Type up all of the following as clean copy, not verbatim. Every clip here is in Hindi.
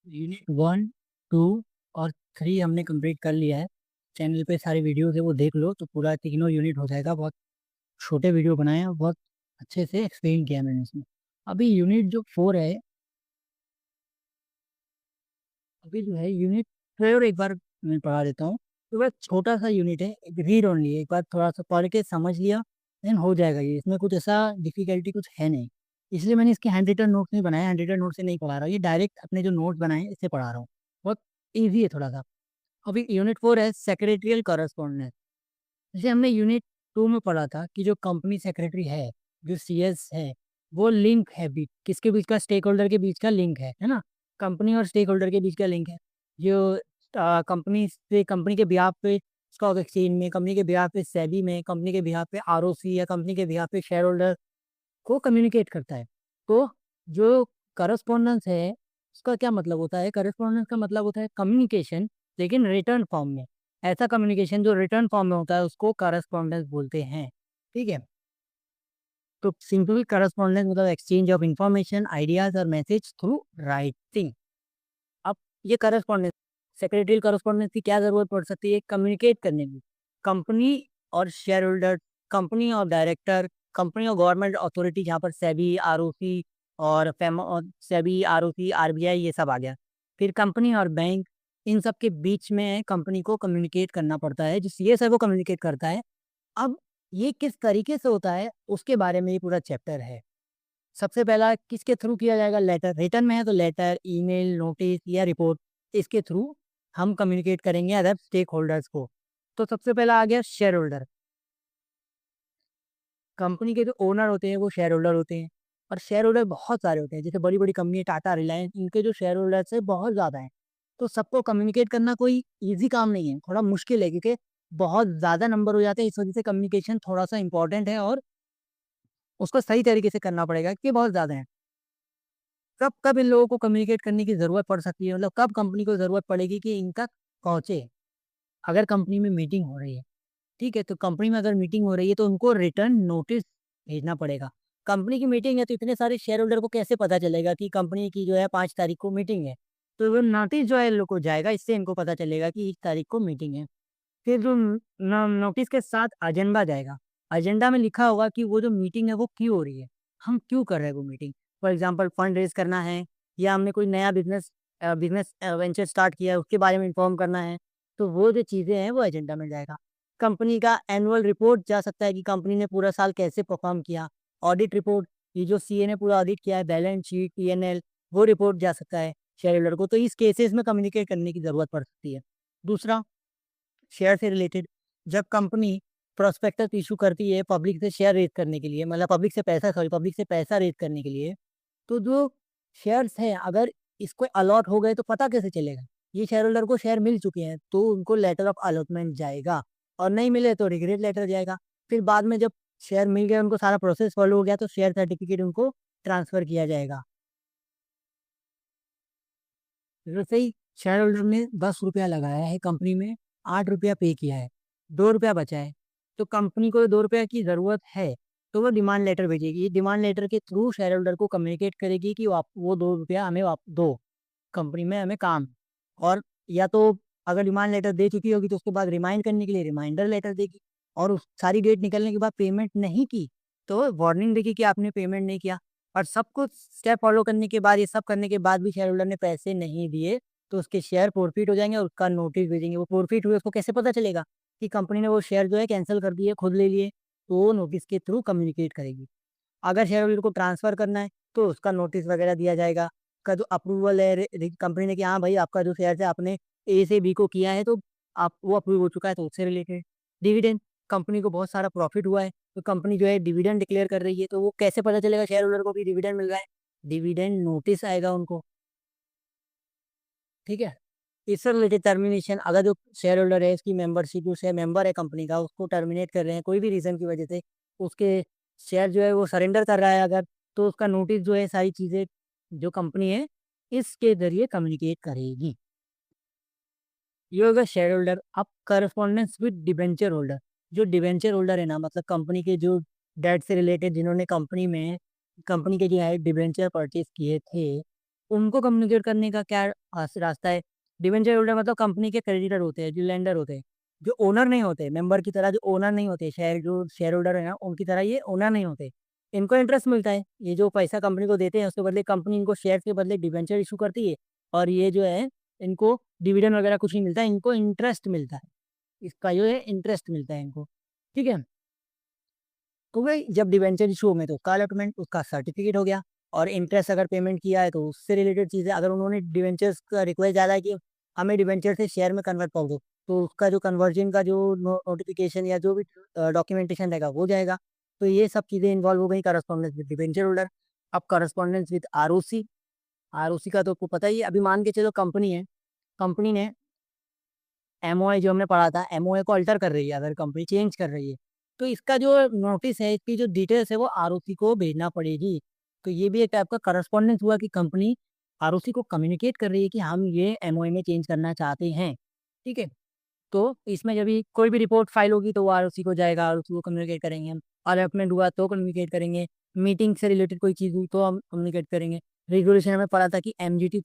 यूनिट 1, 2 और 3 हमने कंप्लीट कर लिया है। चैनल पे सारी वीडियोस है वो देख लो तो पूरा तीनों यूनिट हो जाएगा। बहुत छोटे वीडियो बनाए हैं, बहुत अच्छे से एक्सप्लेन किया मैंने इसमें। अभी यूनिट जो 4 है, अभी जो है यूनिट 4 एक बार मैं पढ़ा देता हूँ। तो बस छोटा सा यूनिट है, एक रीड ओनली है, एक बार थोड़ा सा पढ़ के समझ लिया देन हो जाएगा। ये इसमें कुछ ऐसा डिफिकल्टी कुछ है नहीं, इसलिए मैंने इसके हैंड रिटन नोट्स नहीं बनाए। हैंड रिटन नोट से नहीं पढ़ा रहा हूँ, ये डायरेक्ट अपने जो नोट्स बनाए हैं इससे पढ़ा रहा हूँ। बहुत ईजी है थोड़ा सा। अभी यूनिट 4 है सेक्रेटरियल कॉरेस्पॉन्डेंस। जैसे हमने यूनिट 2 में पढ़ा था कि जो कंपनी सेक्रेटरी है, जो सीएस है, वो लिंक है बीच किसके बीच का, स्टेक होल्डर के बीच का लिंक है ना। कंपनी और स्टेक होल्डर के बीच का लिंक है। जो कंपनी से, कंपनी के बिहाफ पे स्टॉक एक्सचेंज में, कंपनी के बिहाफ पे सेबी में, कंपनी के बिहाफ पे आरओसी या कंपनी के बिहाफ पे शेयर होल्डर को कम्युनिकेट करता है। तो जो करस्पॉन्डेंस है उसका क्या मतलब होता है? करस्पॉन्डेंस का मतलब होता है कम्युनिकेशन, लेकिन रिटर्न फॉर्म में। ऐसा कम्युनिकेशन जो रिटर्न फॉर्म में होता है उसको करस्पॉन्डेंस बोलते हैं। ठीक है, तो सिंपल करस्पॉन्डेंस मतलब एक्सचेंज ऑफ इंफॉर्मेशन, आइडियाज और मैसेज थ्रू राइटिंग। अब ये करस्पॉन्डेंस, सेक्रेटरी करस्पॉन्डेंस की क्या जरूरत पड़ सकती है कम्युनिकेट करने में? कंपनी और शेयर होल्डर, कंपनी और डायरेक्टर, कंपनी और गवर्नमेंट अथॉरिटी, जहाँ पर सेबी, आरओसी और सेबी, आरओसी, आरबीआई ये सब आ गया। फिर कंपनी और बैंक, इन सब के बीच में कंपनी को कम्युनिकेट करना पड़ता है, जो सीएस है वो कम्युनिकेट करता है। अब ये किस तरीके से होता है उसके बारे में ये पूरा चैप्टर है। सबसे पहला किसके थ्रू किया जाएगा? लेटर। रिटर्न में है तो लेटर, ईमेल, नोटिस या रिपोर्ट, इसके थ्रू हम कम्युनिकेट करेंगे अदर स्टेक होल्डर्स को। तो सबसे पहला आ गया शेयर होल्डर। कंपनी के जो ओनर होते हैं वो शेयर होल्डर होते हैं, और शेयर होल्डर बहुत सारे होते हैं। जैसे बड़ी बड़ी कंपनी टाटा, रिलायंस, इनके जो शेयर होल्डर्स है बहुत ज़्यादा हैं। तो सबको कम्युनिकेट करना कोई ईजी काम नहीं है, थोड़ा मुश्किल है, क्योंकि बहुत ज़्यादा नंबर हो जाते हैं। इस वजह से कम्युनिकेशन थोड़ा सा इंपॉर्टेंट है और उसको सही तरीके से करना पड़ेगा, क्योंकि बहुत ज़्यादा है। कब कब इन लोगों को कम्युनिकेट करने की ज़रूरत पड़ सकती है, मतलब कब कंपनी को ज़रूरत पड़ेगी कि इनका पहुँचे? अगर कंपनी में मीटिंग हो रही है, ठीक है, तो कंपनी में अगर मीटिंग हो रही है तो उनको रिटर्न नोटिस भेजना पड़ेगा। कंपनी की मीटिंग है तो इतने सारे शेयर होल्डर को कैसे पता चलेगा कि कंपनी की जो है 5 तारीख को मीटिंग है? तो वो नोटिस जो है इन लोग को जाएगा, इससे इनको पता चलेगा कि इस तारीख को मीटिंग है। फिर जो नोटिस के साथ एजेंडा जाएगा। एजेंडा में लिखा होगा कि वो जो मीटिंग है वो क्यों हो रही है, हम क्यों कर रहे हैं वो meeting. For example fund raise करना है, या हमने कोई नया बिजनेस वेंचर स्टार्ट किया है उसके बारे में इन्फॉर्म करना है। तो वो जो चीज़ें हैं वो एजेंडा में जाएगा। कंपनी का एनुअल रिपोर्ट जा सकता है कि कंपनी ने पूरा साल कैसे परफॉर्म किया। ऑडिट रिपोर्ट, ये जो सीए ने पूरा ऑडिट किया है, बैलेंस शीट, पीएनएल, वो रिपोर्ट जा सकता है शेयर होल्डर को। तो इस केसेस में कम्युनिकेट करने की ज़रूरत पड़ सकती है। दूसरा, शेयर से रिलेटेड, जब कंपनी प्रोस्पेक्टस इशू करती है पब्लिक से शेयर रेज करने के लिए, मतलब पब्लिक से पैसा रेज करने के लिए, तो जो शेयर्स हैं अगर इसको अलॉट हो गए तो पता कैसे चलेगा? ये शेयर होल्डर को शेयर मिल चुके हैं तो उनको लेटर ऑफ अलॉटमेंट जाएगा, और नहीं मिले तो रिग्रेट लेटर जाएगा। फिर बाद में जब शेयर मिल गया, उनको सारा प्रोसेस फॉलो हो गया, तो शेयर सर्टिफिकेट उनको ट्रांसफर किया जाएगा। जैसे ही शेयर होल्डर ने 10 रुपया लगाया है कंपनी में, 8 रुपया पे किया है, 2 रुपया बचा है, तो कंपनी को 2 रुपया की ज़रूरत है, तो वो डिमांड लेटर भेजेगी। ये डिमांड लेटर के थ्रू शेयर होल्डर को कम्युनिकेट करेगी कि वो 2 रुपया हमें दो, कंपनी में हमें काम। और या तो अगर डिमांड लेटर दे चुकी होगी तो उसके बाद रिमाइंड करने के लिए रिमाइंडर लेटर देगी। और उस सारी डेट निकलने के बाद पेमेंट नहीं की तो वार्निंग देगी कि आपने पेमेंट नहीं किया। और सब कुछ स्टेप फॉलो करने के बाद, ये सब करने के बाद भी शेयर होल्डर ने पैसे नहीं दिए, तो उसके शेयर फोरफिट हो जाएंगे और उसका नोटिस भेजेंगे। वो फोरफिट हुए उसको कैसे पता चलेगा कि कंपनी ने वो शेयर जो है कैंसिल कर दिए, खुद ले लिए? तो वो नोटिस के थ्रू कम्युनिकेट करेगी। अगर शेयर होल्डर को ट्रांसफर करना है तो उसका नोटिस वगैरह दिया जाएगा। का जो अप्रूवल है कंपनी ने कि हाँ भाई आपका जो शेयर है आपने ए से बी को किया है, तो आप वो अप्रूव हो चुका है, तो उससे रिलेटेड। डिविडेंड, कंपनी को बहुत सारा प्रॉफिट हुआ है तो कंपनी जो है डिविडेंड डिक्लेयर कर रही है, तो वो कैसे पता चलेगा शेयर होल्डर को कि डिविडेंड मिल रहा है? डिविडेंड नोटिस आएगा उनको। ठीक है, इससे रिलेटेड टर्मिनेशन, अगर जो शेयर होल्डर है इसकी मेंबरशिप, जो शेयर मेंबर है कंपनी का, उसको टर्मिनेट कर रहे हैं कोई भी रीज़न की वजह से, उसके शेयर जो है वो सरेंडर कर रहा है अगर, तो उसका नोटिस जो है सारी चीज़ें जो कंपनी है इसके ज़रिए कम्युनिकेट करेगी। ये होगा शेयर होल्डर। अब करस्पॉन्डेंस विद डिबेंचर होल्डर। जो डिबेंचर होल्डर है ना, मतलब कंपनी के जो डेट से रिलेटेड, जिन्होंने कंपनी के जो है डिबेंचर परचेज किए थे, उनको कम्युनिकेट करने का क्या रास्ता है? डिबेंचर होल्डर मतलब कंपनी के क्रेडिटर होते हैं, जो लेंडर होते हैं, जो ओनर नहीं होते, मेंबर की तरह जो ओनर नहीं होते, शेयर होल्डर है ना, उनकी तरह ये ओनर नहीं होते। इनको इंटरेस्ट मिलता है, ये जो पैसा कंपनी को देते हैं उसके बदले कंपनी इनको शेयर के बदले डिबेंचर इशू करती है, और ये जो है इनको डिविडेंड वगैरह कुछ नहीं मिलता है, इनको इंटरेस्ट मिलता है, इसका जो है इंटरेस्ट मिलता है इनको। ठीक है, तो भाई जब डिबेंचर इशू में तो उसका अलॉटमेंट, उसका सर्टिफिकेट हो गया, और इंटरेस्ट अगर पेमेंट किया है तो उससे रिलेटेड चीज़ें, अगर उन्होंने डिबेंचर्स का रिक्वेस्ट डाला है कि हमें डिबेंचर से शेयर में कन्वर्ट कर दो, तो उसका जो कन्वर्जन का जो नोटिफिकेशन या जो भी डॉक्यूमेंटेशन रहेगा वो जाएगा। तो ये सब चीज़ें इन्वॉल्व हो गई करस्पॉन्डेंस विद डिबेंचर होल्डर। अब करस्पॉन्डेंस विद आरओसी, आरओसी का तो आपको पता ही है। अभी मान के चलो कंपनी है, कंपनी ने एमओए जो हमने पढ़ा था, एमओए को अल्टर कर रही है, अगर कंपनी चेंज कर रही है, तो इसका जो नोटिस है, इसकी जो डिटेल्स है वो आरओसी को भेजना पड़ेगी। तो ये भी एक टाइप का करस्पॉन्डेंस हुआ कि कंपनी आरओसी को कम्युनिकेट कर रही है कि हम ये एमओए में चेंज करना चाहते हैं। ठीक है, तो इसमें जब भी कोई भी रिपोर्ट फाइल होगी तो वो आरओसी को जाएगा, आरओसी को कम्युनिकेट करेंगे हम। अलॉटमेंट हुआ तो कम्युनिकेट करेंगे, मीटिंग से रिलेटेड कोई चीज़ हुई तो हम कम्युनिकेट करेंगे। रेगुलेशन हमें पढ़ा था कि एमजीटी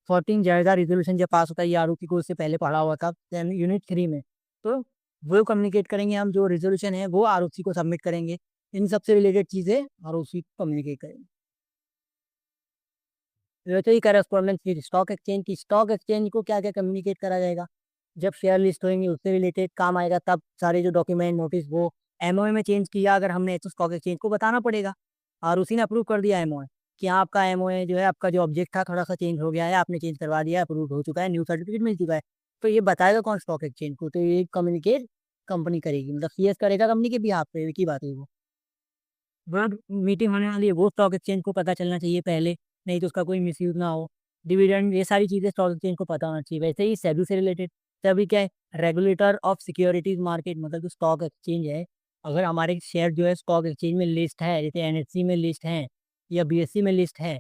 14 जायजा रिजोल्यूशन जब पास होता है, ये आरोपी को उससे पहले पढ़ा हुआ था यूनिट 3 में। तो वो कम्युनिकेट करेंगे हम, जो रिजोल्यूशन है वो आरओसी को सबमिट करेंगे, इन सबसे रिलेटेड चीज़ें आरओसी को कम्युनिकेट करेंगे। वैसे ही करस्पॉन्डेंस की स्टॉक एक्सचेंज की, स्टॉक एक्सचेंज को क्या क्या कम्युनिकेट करा जाएगा, जब शेयर लिस्ट होंगी उससे रिलेटेड काम आएगा, तब सारे जो डॉक्यूमेंट नोटिस वो एमओए में चेंज किया अगर हमने, तो स्टॉक एक्सचेंज को बताना पड़ेगा। और उसी ने अप्रूव कर दिया एमओए कि हाँ, आपका एमओए जो है, आपका जो ऑब्जेक्ट था थोड़ा सा चेंज हो गया है, आपने चेंज करवा दिया, अप्रूव हो चुका है, न्यू सर्टिफिकेट मिल चुका है। तो ये बताएगा कौन, स्टॉक एक्सचेंज को। तो ये कम्युनिकेट कंपनी करेगी, मतलब सीएस करेगा कंपनी के बिहाफ पे की बात है वो। वर्ड मीटिंग होने वाली है वो स्टॉक एक्सचेंज को पता चलना चाहिए पहले, नहीं तो उसका कोई मिसयूज ना हो। डिविडेंड, ये सारी चीज़ें स्टॉक एक्सचेंज को पता होना चाहिए। वैसे ही सेबी से रिलेटेड, सेबी क्या है, रेगुलेटर ऑफ सिक्योरिटीज मार्केट, मतलब जो स्टॉक एक्सचेंज है, अगर हमारे शेयर जो है स्टॉक एक्सचेंज में लिस्ट है, जैसे एनएससी में लिस्ट है या बीएससी में लिस्ट है,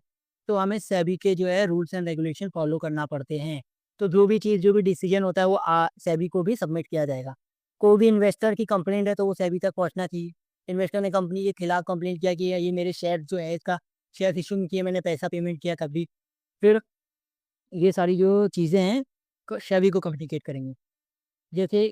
तो हमें सेबी के जो है रूल्स एंड रेगुलेशन फॉलो करना पड़ते हैं। तो जो भी चीज़, जो भी डिसीजन होता है वो सेबी को भी सबमिट किया जाएगा। कोई भी इन्वेस्टर की कंप्लेंट है तो वो सेबी तक पहुंचना चाहिए। इन्वेस्टर ने कंपनी के खिलाफ कंप्लेंट किया कि ये मेरे शेयर जो है, इसका शेयर इशू नहीं किया, मैंने पैसा पेमेंट किया तभी, फिर ये सारी जो चीज़ें हैं सेबी को कम्युनिकेट करेंगे। जैसे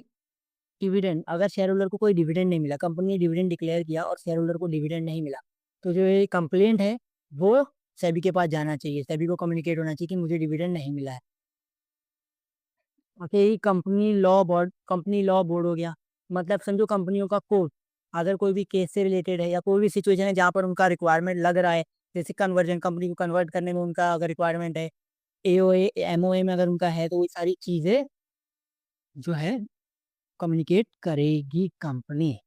डिविडेंड, अगर शेयर होल्डर को कोई डिविडेंड नहीं मिला, कंपनी ने डिविडेंड डिक्लेयर किया और शेयर होल्डर को डिविडेंड नहीं मिला, तो जो ये कंप्लेंट है वो सेबी के पास जाना चाहिए, सेबी को कम्युनिकेट होना चाहिए कि मुझे डिविडेंड नहीं मिला है। ओके, ये कंपनी लॉ बोर्ड हो गया, मतलब समझो कंपनियों का कोर्ट, अगर कोई भी केस से रिलेटेड है या कोई भी सिचुएशन है जहाँ पर उनका रिक्वायरमेंट लग रहा है, जैसे कन्वर्जन, कंपनी को कन्वर्ट करने में उनका अगर रिक्वायरमेंट है, एओए एमओए में अगर उनका है, तो वो सारी चीज़ें जो है कम्युनिकेट करेगी कंपनी।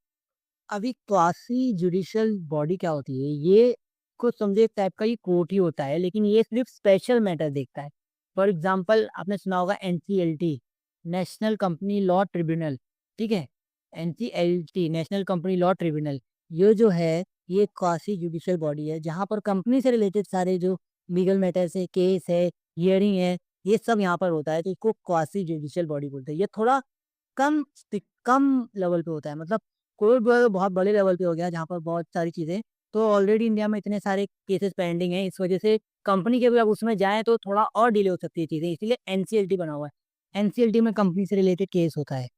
अभी क्वासी जुडिशियल बॉडी क्या होती है, ये कुछ समझे एक टाइप का ये कोर्ट ही होता है, लेकिन ये सिर्फ स्पेशल मैटर देखता है। फॉर एग्जांपल आपने सुना होगा NCLT, national company law tribunal. ठीक है, NCLT national company law tribunal, ये जो है ये क्वासी जुडिशियल बॉडी है, जहाँ पर कंपनी से रिलेटेड सारे जो लीगल मैटर्स है, केस है, हियरिंग है, ये सब यहाँ पर होता है, तो इसको क्वासी जुडिशियल बॉडी बोलते हैं। ये थोड़ा कम कम लेवल पे होता है, मतलब कोई बहुत बड़े लेवल पे हो गया जहाँ पर बहुत सारी चीज़ें, तो ऑलरेडी इंडिया में इतने सारे केसेस पेंडिंग हैं, इस वजह से कंपनी के भी अब उसमें जाएँ तो थोड़ा और डिले हो सकती है चीज़ें, इसीलिए एनसीएलटी बना हुआ है। एनसीएलटी में कंपनी से रिलेटेड केस होता है।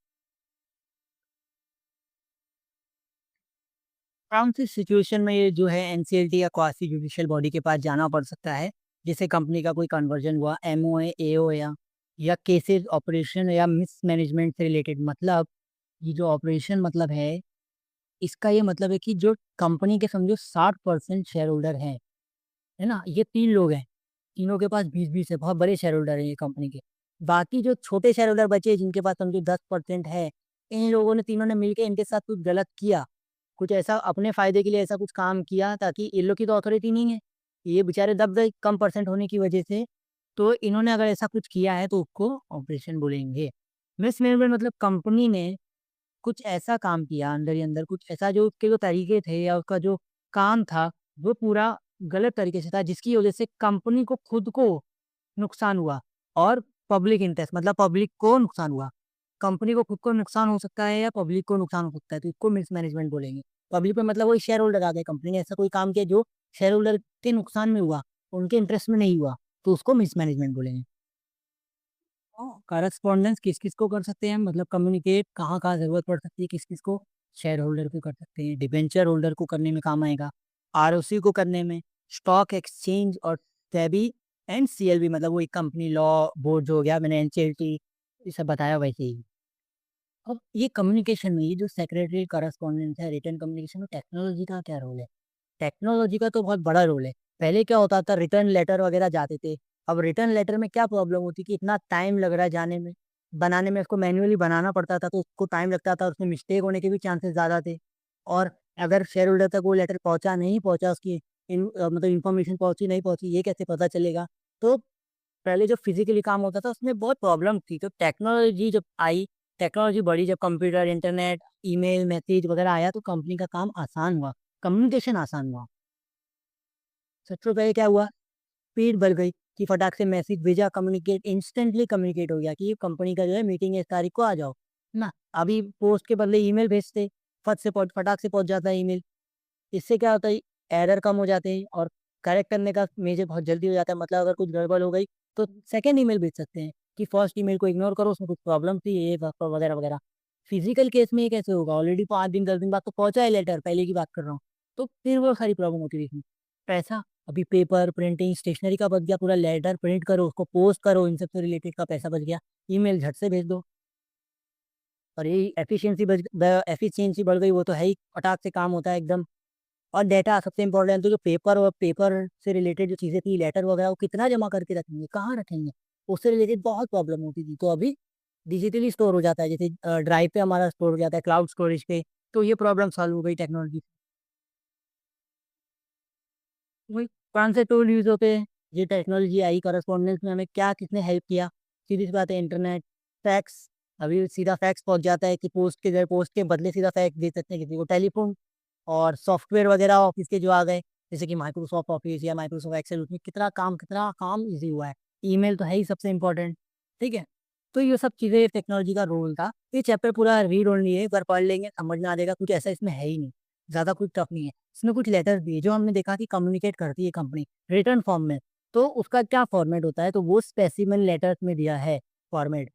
कौन सी सिचुएशन में ये जो है एनसीएलटी या क्वासी जुडिशियल बॉडी के पास जाना पड़ सकता है, जैसे कंपनी का कोई कन्वर्जन हुआ, एमओए, एओ या केसेस ऑपरेशन या मिसमैनेजमेंट से रिलेटेड, मतलब ये जो ऑपरेशन मतलब है, इसका ये मतलब है कि जो कंपनी के समझो 60% शेयर होल्डर हैं, है ना? ये 3 लोग हैं, तीनों के पास 20-20 है, बहुत बड़े शेयर होल्डर हैं ये कंपनी के। बाकी जो छोटे शेयर होल्डर बचे जिनके पास समझो 10% है, इन लोगों ने, तीनों ने मिलके इनके साथ कुछ गलत किया, कुछ ऐसा अपने फ़ायदे के लिए ऐसा कुछ काम किया, ताकि इन लोग की तो अथॉरिटी नहीं है, ये बेचारे दब गए कम परसेंट होने की वजह से, तो इन्होंने अगर ऐसा कुछ किया है तो उसको ऑपरेशन बोलेंगे। मिसमैनेजमेंट मतलब कंपनी ने कुछ ऐसा काम किया अंदर ही अंदर, कुछ ऐसा जो उसके जो तरीके थे या उसका जो काम था, वो पूरा गलत तरीके से था, जिसकी वजह से कंपनी को खुद को नुकसान हुआ और पब्लिक इंटरेस्ट, मतलब पब्लिक को नुकसान हुआ। कंपनी को खुद को नुकसान हो सकता है या पब्लिक को नुकसान हो सकता है, तो इसको मिसमैनेजमेंट बोलेंगे। पब्लिक में मतलब वही शेयर होल्डर आ गए, कंपनी ने ऐसा कोई काम किया जो शेयर होल्डर के नुकसान में हुआ, उनके इंटरेस्ट में नहीं हुआ, तो उसको मिसमैनेजमेंट बोलेंगे। करस्पॉन्डेंस किस-किस को कर सकते हैं, मतलब कम्युनिकेट कहाँ-कहाँ ज़रूरत पड़ सकती है किस-किस को, शेयर होल्डर को कर सकते हैं, डिबेंचर होल्डर को करने में काम आएगा, आरओसी को करने में, स्टॉक एक्सचेंज और सेबी एंड सीएलबी मतलब वो एक कंपनी लॉ बोर्ड जो हो गया, मैंने एनसीएलटी ये सब बताया वैसे ही। अब ये कम्युनिकेशन में ये जो सेक्रेटरी करस्पॉन्डेंस है, रिटन कम्युनिकेशन में टेक्नोलॉजी का क्या रोल है? टेक्नोलॉजी का तो बहुत बड़ा रोल है। पहले क्या होता था, रिटर्न लेटर वगैरह जाते थे। अब रिटर्न लेटर में क्या प्रॉब्लम होती कि इतना टाइम लग रहा है जाने में, बनाने में, उसको मैन्युअली बनाना पड़ता था तो उसको टाइम लगता था, उसमें मिस्टेक होने के भी चांसेस ज़्यादा थे। और अगर शेयर होल्डर तक वो लेटर पहुँचा नहीं पहुँचा, उसकी मतलब इन्फॉर्मेशन पहुँची नहीं पहुँची, ये कैसे पता चलेगा? तो पहले जो फिज़िकली काम होता था उसमें बहुत प्रॉब्लम थी। तो टेक्नोलॉजी जब आई, टेक्नोलॉजी बढ़ी, जब कंप्यूटर, इंटरनेट, ईमेल, मैसेज वगैरह आया तो कंपनी का काम आसान हुआ, कम्युनिकेशन आसान हुआ। सबसे पहले क्या हुआ, स्पीड बढ़ गई कि फटाक से मैसेज भेजा, कम्युनिकेट इंस्टेंटली कम्युनिकेट हो गया कि ये कंपनी का जो है मीटिंग है इस तारीख को आ जाओ, है ना? अभी पोस्ट के बदले ईमेल भेजते, फटाक से पहुँच जाता है ईमेल। इससे क्या होता है, एरर कम हो जाते हैं और करेक्ट करने का मेजर बहुत जल्दी हो जाता है। मतलब अगर कुछ गड़बड़ हो गई तो सेकंड ईमेल भेज सकते हैं कि फर्स्ट ईमेल को इग्नोर करो, उसमें कुछ प्रॉब्लम थी ये वगैरह वगैरह। फिजिकल केस में ये कैसे होगा, ऑलरेडी 5 दिन 10 दिन बाद तो पहुंचा है लेटर, पहले की बात कर रहा हूँ, तो फिर वो सारी प्रॉब्लम होती है इसमें। पैसा, अभी पेपर प्रिंटिंग स्टेशनरी का बच गया, पूरा लेटर प्रिंट करो, उसको पोस्ट करो, इन सब से रिलेटेड का पैसा बच गया। ईमेल झट से भेज दो, और यही एफिशिएंसी बढ़ गई, वो तो है ही, फटाक से काम होता है एकदम। और डेटा सबसे इम्पोर्टेंट, तो जो पेपर से रिलेटेड जो चीज़ें थी, लेटर वगैरह, वो कितना जमा करके रखेंगे, कहाँ रखेंगे? उससे रिलेटेड बहुत प्रॉब्लम होती थी। तो अभी डिजिटली स्टोर हो जाता है, जैसे ड्राइव पे हमारा स्टोर हो जाता है, क्लाउड स्टोरेज पे। तो ये प्रॉब्लम सॉल्व हो गई टेक्नोलॉजी से। वही कौन से टूल यूज़ होते हैं, ये टेक्नोलॉजी आई, करस्पॉन्डेंस में हमें क्या किसने हेल्प किया? सीधी सी बात है, इंटरनेट, फैक्स। अभी सीधा फैक्स पहुँच जाता है कि पोस्ट के बदले सीधा फैक्स दे सकते हैं किसी को। टेलीफ़ोन और सॉफ्टवेयर वगैरह ऑफ़िस के जो आ गए, जैसे कि माइक्रोसॉफ्ट ऑफ़िस या माइक्रोसॉफ्ट एक्सेल, उसमें कितना काम ईज़ी हुआ है। ईमेल तो है ही सबसे इम्पोर्टेंट, ठीक है? तो ये सब चीज़ें टेक्नोलॉजी का रोल था। ये चैप्टर पूरा रीड ओनली है, एक बार पढ़ लेंगे समझ में आ जाएगा, कुछ ऐसा इसमें है ही नहीं, ज़्यादा कुछ टफ नहीं है। इसमें कुछ लेटर्स भी है, जो हमने देखा कि कम्युनिकेट करती है कंपनी रिटर्न फॉर्म में, तो उसका क्या फॉर्मेट होता है, तो वो स्पेसिमेन लेटर्स में दिया है फॉर्मेट।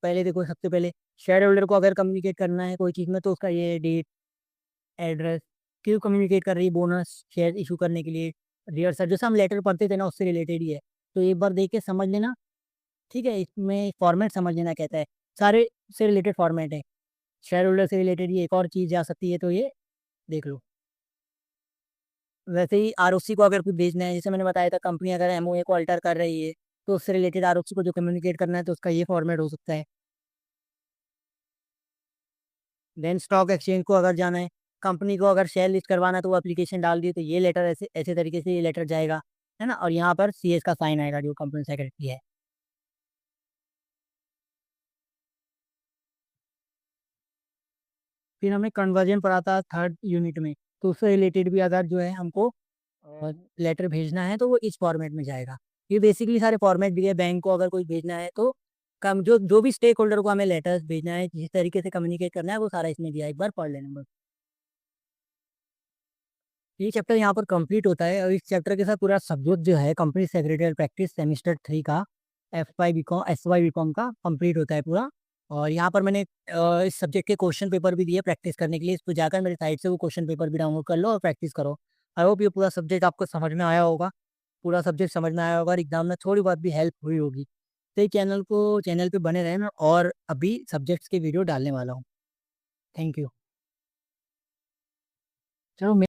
पहले देखो, सबसे पहले शेयर होल्डर को अगर कम्युनिकेट करना है कोई चीज़ में, तो उसका ये डेट, एड्रेस, क्यों कम्युनिकेट कर रही है, बोनस शेयर इशू करने के लिए, डियर सर, जैसे हम लेटर पढ़ते थे ना, उससे रिलेटेड ही है। तो एक बार देख के समझ लेना, ठीक है? इसमें फॉर्मेट समझ लेना कहता है, सारे से रिलेटेड फॉर्मेट है। शेयर होल्डर से रिलेटेड ये एक और चीज़ जा सकती है, तो ये देख लो। वैसे ही आरओसी को अगर कुछ भेजना है, जैसे मैंने बताया था, कंपनी अगर एमओए को अल्टर कर रही है, तो उससे रिलेटेड आरओसी को जो कम्युनिकेट करना है, तो उसका ये फॉर्मेट हो सकता है। देन स्टॉक एक्सचेंज को अगर जाना है, कंपनी को अगर शेयर लिस्ट करवाना है, तो वो एप्लीकेशन डाल दिए, तो ये लेटर ऐसे ऐसे तरीके से ये लेटर जाएगा, है ना? और यहाँ पर सीएस का साइन आएगा, जो कंपनी सेक्रेटरी है। फिर हमें कन्वर्जन पढ़ा था थर्ड यूनिट में, तो उससे रिलेटेड भी अगर जो है हमको लेटर भेजना है, तो वो इस फॉर्मेट में जाएगा। ये बेसिकली सारे फॉर्मेट दिए, बैंक को अगर कोई भेजना है तो कम जो जो भी स्टेक होल्डर को हमें लेटर्स भेजना है, जिस तरीके से कम्युनिकेट करना है, वो सारा इसमें दिया है, एक बार पढ़ लेना बस। ये चैप्टर यहाँ पर कंप्लीट होता है, और इस चैप्टर के साथ पूरा सब्जेक्ट जो है कंपनी सेक्रेटरियल प्रैक्टिस सेमेस्टर 3 का एस वाई बी कॉम का कंप्लीट होता है पूरा। और यहाँ पर मैंने इस सब्जेक्ट के क्वेश्चन पेपर भी दिए प्रैक्टिस करने के लिए, इस पर जाकर मेरे साइट से वो क्वेश्चन पेपर भी डाउनलोड कर लो और प्रैक्टिस करो। आई होप ये पूरा सब्जेक्ट आपको समझ में आया होगा, पूरा सब्जेक्ट समझ में आया होगा और एग्जाम में थोड़ी बहुत भी हेल्प हुई होगी। तो ये चैनल पे बने रहना, और अभी सब्जेक्ट्स के वीडियो डालने वाला हूँ। Thank you. चलो।